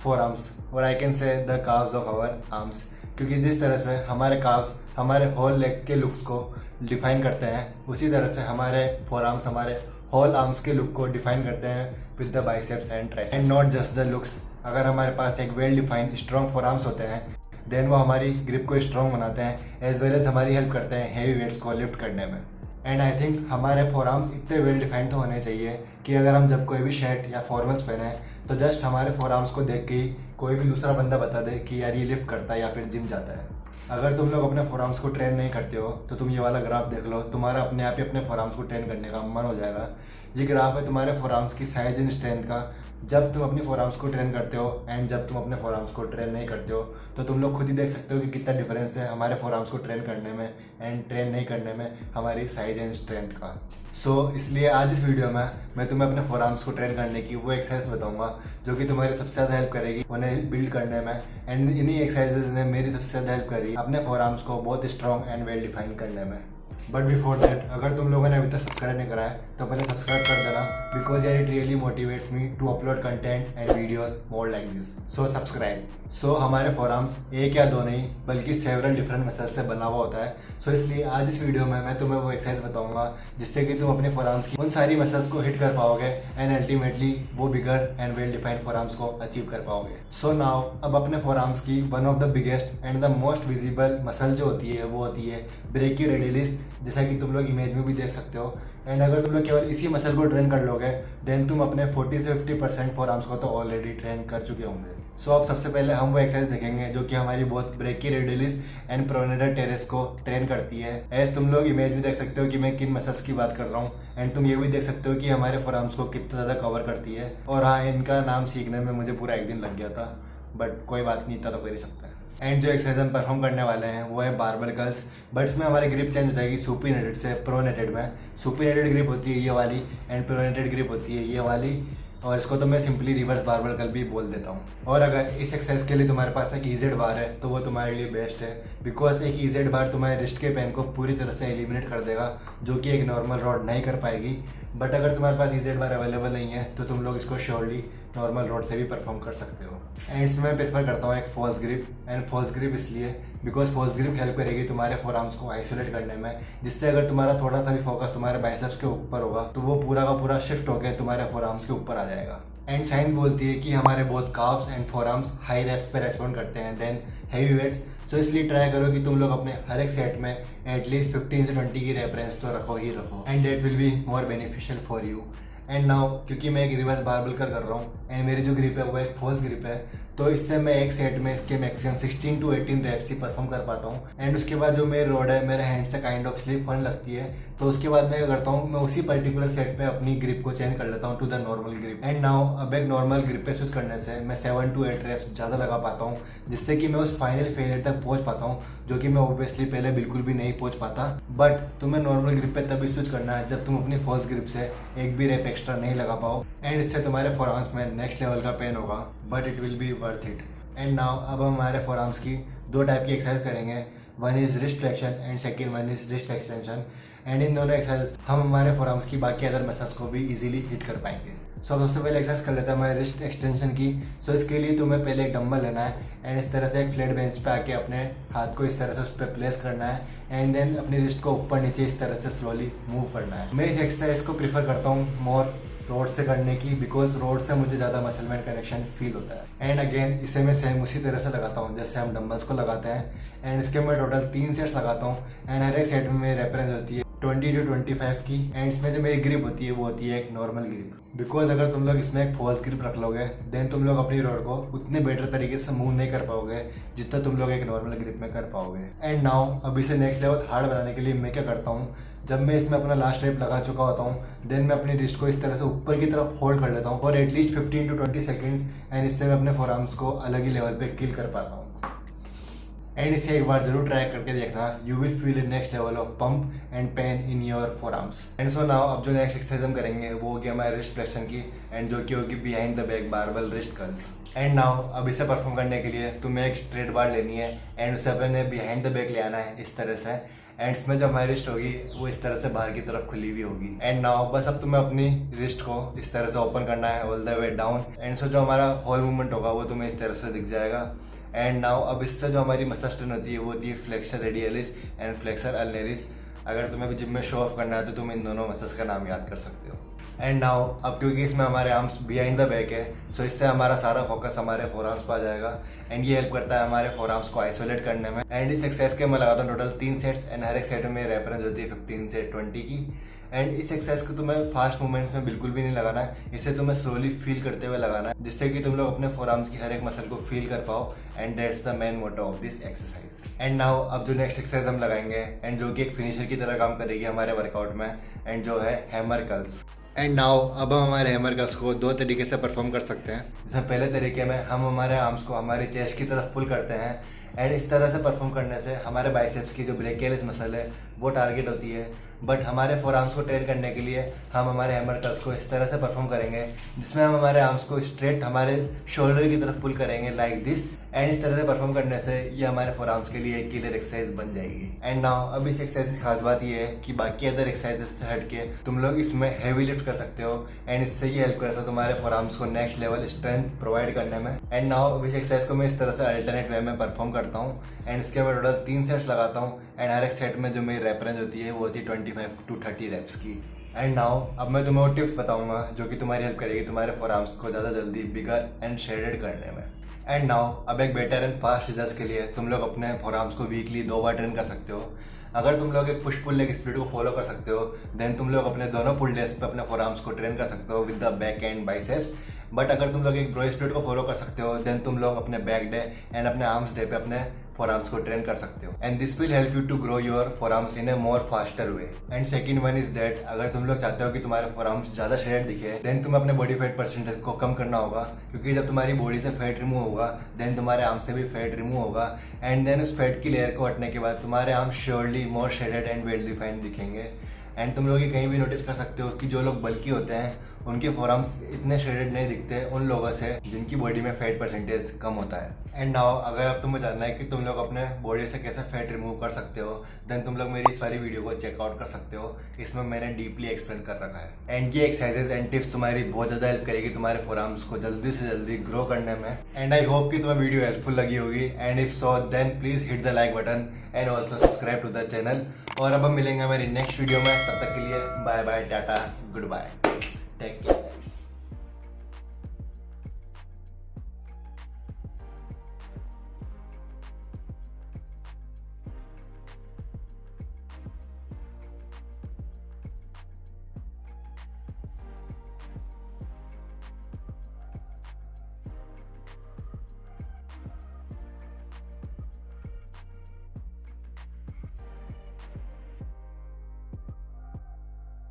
Four arms और I can say the calves of our arms, क्योंकि जिस तरह से हमारे काव्स हमारे होल लेग के लुक्स को डिफाइन करते हैं, उसी तरह से हमारे फोर आर्म्स हमारे होल आर्म्स के लुक को डिफाइन करते हैं with the biceps and triceps and not just the looks. अगर हमारे पास एक well defined strong forearms होते हैं देन वो हमारी ग्रिप को स्ट्रॉन्ग बनाते हैं एज वेल एज हमारी हेल्प करते हैं हैवी वेट्स को लिफ्ट करने में। एंड आई थिंक हमारे फोर आर्म्स इतने वेल डिफाइंड तो होने चाहिए कि अगर हम जब कोई भी शर्ट या फॉर्मल्स पहने तो जस्ट हमारे फोर आर्म्स को देख के ही कोई भी दूसरा बंदा बता दे कि यार ये लिफ्ट करता है या फिर जिम जाता है। अगर तुम लोग अपने फोर आर्म्स को ट्रेन नहीं करते हो तो तुम ये वाला ग्राफ देख लो, तुम्हारा अपने आप ही अपने फोर आर्म्स को ट्रेन करने का मन हो जाएगा। ये ग्राफ है तुम्हारे फोर आर्म्स की साइज एंड स्ट्रेंथ का। जब तुम अपनी फोर आर्म्स को ट्रेन करते हो एंड जब तुम अपने फोर आर्म्स को ट्रेन नहीं करते हो तो तुम लोग खुद ही देख सकते हो कि कितना डिफरेंस है हमारे फोर आर्म्स को ट्रेन करने में एंड ट्रेन नहीं करने में हमारी साइज एंड स्ट्रेंथ का। इसलिए आज इस वीडियो में मैं तुम्हें अपने फोर आर्म्स को ट्रेन करने की वो एक्सरसाइज बताऊंगा जो कि तुम्हारी सबसे ज़्यादा हेल्प करेगी उन्हें बिल्ड करने में। एंड इन्हीं एक्सरसाइजेज ने मेरी सबसे ज़्यादा हेल्प करी अपने फोर आर्म्स को बहुत स्ट्रॉन्ग एंड वेल डिफाइन करने में। बट बिफोर दैट, अगर तुम लोगों ने अभी तक सब्सक्राइब नहीं करा है तो पहले सब्सक्राइब कर देना, बिकॉज यार it really motivates me to upload content and videos more like this. So subscribe. हमारे फोर आर्म्स एक या दो नहीं बल्कि सेवरल डिफरेंट मसल्स से बना हुआ होता है। इसलिए आज इस वीडियो में मैं तुम्हें वो एक्सरसाइज बताऊंगा जिससे कि तुम अपने फोर आर्म्स की उन सारी मसल्स को हिट कर पाओगे एंड अल्टीमेटली वो bigger and well defined four arms को अचीव कर पाओगे। नाउ अब अपने फोर आर्म्स की one of the biggest and the most visible muscle जो होती है वो होती है ब्रेकियोरेडियलिस, जैसा कि तुम लोग इमेज में भी देख सकते हो। एंड अगर तुम लोग केवल इसी मसल को ट्रेन कर लोगे देन तुम अपने 40 से 50% फोर आर्म्स को तो ऑलरेडी ट्रेन कर चुके होंगे। अब सबसे पहले हम वो एक्सरसाइज देखेंगे जो कि हमारी बहुत ब्रेकियोरेडियलिस एंड प्रोनेटर टेरेस को ट्रेन करती है। एज तुम लोग इमेज में देख सकते हो कि मैं किन मसल्स की बात कर रहा हूँ एंड तुम ये भी देख सकते हो कि हमारे फोर आर्म्स को कितना ज़्यादा कवर करती है। और हाँ, इनका नाम सीखने में मुझे पूरा एक दिन लग गया था, बट कोई बात नहीं, इतना तो कर ही सकता है। एंड जो एक्सरसाइज हम परफॉर्म करने वाले हैं वो है बारबेल कर्ल्स, बट इसमें हमारी ग्रिप चेंज हो जाएगी सुपीनेटेड से प्रोनेटेड में। सुपीनेटेड ग्रिप होती है ये वाली एंड प्रोनेटेड ग्रिप होती है ये वाली, और इसको तो मैं सिंपली रिवर्स बारबेल कर्ल भी बोल देता हूँ। और अगर इस एक्सरसाइज के लिए तुम्हारे पास एक ईजेड बार है तो वो तुम्हारे लिए बेस्ट है, बिकॉज एक ईजेड बार तुम्हारे रिस्ट के पेन को पूरी तरह से एलिमिनेट कर देगा जो कि एक नॉर्मल रॉड नहीं कर पाएगी। बट अगर तुम्हारे पास ईजेड बार अवेलेबल नहीं है तो तुम लोग इसको श्योरली नॉर्मल रॉड से भी परफॉर्म कर सकते हो। एंड इसमें मैं प्रेफर करता हूँ एक false grip. And false grip इसलिए बिकॉज फॉल्स ग्रिप हेल्प करेगी तुम्हारे फोर आर्म्स को आइसोलेट करने में, जिससे अगर तुम्हारा थोड़ा सा भी फोकस तुम्हारे बाइसेप्स के ऊपर होगा तो वो पूरा का पूरा शिफ्ट होकर तुम्हारे फोर आर्म्स के ऊपर आ जाएगा। एंड साइंस बोलती है कि हमारे बहुत calves and forearms high reps पे रेस्पॉन्ड करते हैं देन हैवी वेट्स। इसलिए ट्राई करो कि तुम लोग अपने हर एक सेट में एटलीस्ट 15 से 20 की रेफरेंस तो रखो ही रखो, and that will be more beneficial for you. And now क्योंकि मैं एक रिवर्स बारबेल कर रहा हूँ एंड मेरी जो ग्रिप है वो एक फॉल्स ग्रिप है, तो इससे मैं एक सेट में इसके मैक्सिमम 16 to 18 रेप्स ही परफॉर्म कर पाता हूँ। एंड उसके बाद जो मेरी रोड है मेरे हैंड से काइंड ऑफ स्लिप होने लगती है, तो उसके बाद मैं क्या करता हूँ, मैं उसी पर्टिकुलर सेट पे अपनी ग्रिप को चेंज कर लेता हूँ to the normal grip. And now अब एक नॉर्मल ग्रिप पे स्विच करने से मैं 7 to 8 रेप्स ज़्यादा लगा पाता हूँ, जिससे कि मैं उस फाइनल फेलियर तक पहुँच पाता हूँ जो कि मैं ऑब्वियसली पहले बिल्कुल भी नहीं पहुँच पाता। बट तुम्हें नॉर्मल ग्रिप पे तभी स्विच करना है जब तुम अपनी फॉल्स ग्रिप से एक भी रेप एक्स्ट्रा नहीं लगा पाओ, एंड इससे तुम्हारे फोर आर्म्स में नेक्स्ट लेवल का पेन होगा, but it will be worth it. And now अब हम हमारे फोर आर्म्स की दो टाइप की एक्सरसाइज करेंगे, one is wrist flexion and second one is wrist extension. And in दोनों एक्सरसाइज हम हमारे फोर आर्म्स की बाकी अदर मसल्स को भी इजीली हिट कर पाएंगे। सबसे पहले एक्सरसाइज कर लेते हैं हमारे रिस्ट एक्सटेंशन की। इसके लिए तुम्हें पहले एक डंबल लेना है एंड इस तरह से एक फ्लैट बेंच पे आके अपने हाथ को इस तरह से उस पर प्लेस करना है एंड देन अपनी रिस्ट को ऊपर नीचे इस तरह से स्लोली मूव करना है। मैं इस एक्सरसाइज को प्रीफर करता हूँ मोर रोड से करने की, बिकॉज रोड से मुझे ज़्यादा मसल मैन कनेक्शन फील होता है। एंड अगेन इसे मैं सेम उसी तरह से लगाता हूँ जैसे हम डंबल्स को लगाते हैं, एंड इसके मैं टोटल 3 सेट्स लगाता हूँ एंड हर एक सेट में मेरी रेफरेंस होती है 20 to 25 की। एंड इसमें जो मेरी ग्रिप होती है वो होती है एक नॉर्मल ग्रिप, बिकॉज अगर तुम लोग इसमें एक फॉल्स ग्रिप रख लोगे देन तुम लोग अपनी रोड को उतने बेटर तरीके से मूव नहीं कर पाओगे जितना तुम लोग एक नॉर्मल ग्रिप में कर पाओगे। एंड नाउ अब इसे नेक्स्ट लेवल हार्ड बनाने के लिए मैं क्या करता हूँ, जब मैं इसमें अपना लास्ट रेप लगा चुका होता हूँ देन मैं अपनी रिस्ट को इस तरह से ऊपर की तरफ होल्ड कर लेता हूँ for at least 15 to 20 seconds, and इससे मैं अपने फोर आर्म्स को अलग ही लेवल पे किल कर पाता हूँ। एंड इसे एक बार जरूर ट्राई करके देखना, you will feel A next level of pump and pain in your four arms. And now अब जो नेक्स्ट एक्सरसाइज हम करेंगे वो होगी हमारे रिस्ट फ्लेक्शन की, एंड जो कि होगी behind the back barbell wrist curls. And now अब इसे परफॉर्म करने के लिए तुम्हें एक स्ट्रेट बार लेनी है एंड उसे अपने बिहाइंड द बैक ले आना है इस तरह से, एंड इसमें जो हमारी रिस्ट होगी वो इस तरह से बाहर की तरफ खुली हुई होगी। एंड नाउ बस अब तुम्हें अपनी रिस्ट को इस तरह से ओपन करना है all the way down, and so जो हमारा होल मूवमेंट होगा वो तुम्हें इस तरह से दिख जाएगा। एंड नाउ अब इससे जो हमारी मसल स्ट्रेन होती है वो होती है फ्लेक्सर रेडियलिस एंड फ्लेक्सर अल्नेरिस। अगर तुम्हें भी जिम में शो ऑफ करना है तो तुम इन दोनों मसल्स का नाम याद कर सकते हो। एंड नाउ अब क्योंकि इसमें हमारे आर्म्स बिहाइंड द बैक है, सो इससे हमारा सारा फोकस हमारे फोर आर्म्स पर आ जाएगा एंड ये हेल्प करता है हमारे फोर आर्म्स को आइसोलेट करने में। एंड इस एक्सरसाइज के मैं लगाता हूँ टोटल 3 सेट्स एंड हर एक सेट में रेफरेंस होती है 15 से 20 की। एंड इस एक्सरसाइज को तुम्हें फास्ट मूवमेंट्स में बिल्कुल भी नहीं लगाना है, इसे तुम्हें स्लोली फील करते हुए लगाना है जिससे कि तुम लोग अपने फोर आर्म्स की हर एक मसल को फील कर पाओ। And that's the main motto of this exercise. And now अब जो नेक्स्ट एक्सरसाइज हम लगाएंगे एंड जो कि एक फिनिशर की तरह काम करेगी हमारे वर्कआउट में, एंड जो है हैमर कर्ल्स। एंड नाउ अब हम हमारे हैमर कर्ल्स को 2 तरीके से परफॉर्म कर सकते हैं। जैसे पहले तरीके में हम हमारे आर्म्स को हमारी चेस्ट की तरफ पुल करते हैं एंड इस तरह से परफॉर्म करने से हमारे बाइसेप्स की जो ब्रेकियलिस मसल है वो टारगेट होती है। बट हमारे फोर आर्म्स को ट्रेन करने के लिए हम हमारे हैमर कर्ल्स को इस तरह से परफॉर्म करेंगे जिसमें हम हमारे आर्म्स को स्ट्रेट हमारे शोल्डर की तरफ पुल करेंगे लाइक दिस। एंड इस तरह से परफॉर्म करने से ये हमारे फोर आर्म्स के लिए एक किलर एक्सरसाइज बन जाएगी। एंड नाउ अब इस एक्सरसाइज की खास बात ये है कि बाकी अदर एक्सरसाइजेस से हट के तुम लोग इसमें हैवी लिफ्ट कर सकते हो एंड इससे ये हेल्प करता है तुम्हारे फोर आर्म्स को नेक्स्ट लेवल स्ट्रेंथ प्रोवाइड करने में। एंड नाउ अब इस एक्सरसाइज को मैं इस तरह से अल्टरनेट वे में परफॉर्म करता हूँ एंड इसके मैं टोटल 3 सेट्स लगाता हूँ एंड हर एक सेट में जो मेरी रेफरेंस होती है वो होती है 25 to 30 रेप्स की। एंड नाउ अब मैं तुम्हें वो टिप्स बताऊंगा जो कि तुम्हारी हेल्प करेगी तुम्हारे फोर आर्म्स को ज़्यादा जल्दी बिगर एंड शेडेड करने में। एंड नाउ अब एक बेटर एंड फास्ट रिजल्ट्स के लिए तुम लोग अपने फोर आर्म्स को वीकली 2 बार ट्रेन कर सकते हो। अगर तुम लोग एक पुश पुल लेग स्प्लिट को फॉलो कर सकते हो देन तुम लोग अपने दोनों पुल डेज पे अपने फोर आर्म्स को ट्रेन कर सकते हो with the back and biceps. But अगर तुम लोग एक ब्रो स्प्लिट को फॉलो कर सकते हो देन तुम लोग अपने बैक डे एंड अपने आर्म्स डे पे अपने फोर आर्म्स को ट्रेन कर सकते हो and this will help you to grow your forearms in a more faster way. And second one is that अगर तुम लोग चाहते हो कि तुम्हारे फोर आर्म्स ज्यादा शेडेड दिखे देन तुम्हें अपने बॉडी फैट परसेंटेज को कम करना होगा, क्योंकि जब तुम्हारी बॉडी से फैट रिमूव होगा देन तुम्हारे आर्म्स से भी फैट रिमूव होगा एंड देन उस फैट की लेयर को हटने के बाद तुम्हारे arms surely more shaded and well defined दिखेंगे। एंड तुम लोग ये कहीं भी नोटिस कर सकते हो कि जो लोग बल्की होते हैं उनके फोर आर्म्स इतने शेडेड नहीं दिखते उन लोगों से जिनकी बॉडी में फैट परसेंटेज कम होता है। एंड नाउ अगर अब तुम्हें जानना है कि तुम लोग अपने बॉडी से कैसे फैट रिमूव कर सकते हो देन तुम लोग मेरी इस वाली वीडियो को चेकआउट कर सकते हो, इसमें मैंने डीपली एक्सप्लेन कर रखा है। एंड ये एक्सरसाइजेज एंड टिप्स तुम्हारी बहुत ज़्यादा हेल्प करेगी तुम्हारे फोर आर्म्स को जल्दी से जल्दी ग्रो करने में। एंड आई होप कि तुम्हें वीडियो हेल्पफुल लगी होगी and if so then please hit the like button and also subscribe to the channel. और अब हम मिलेंगे हमारी नेक्स्ट वीडियो में, तब तक के लिए bye bye, tata, goodbye, take care.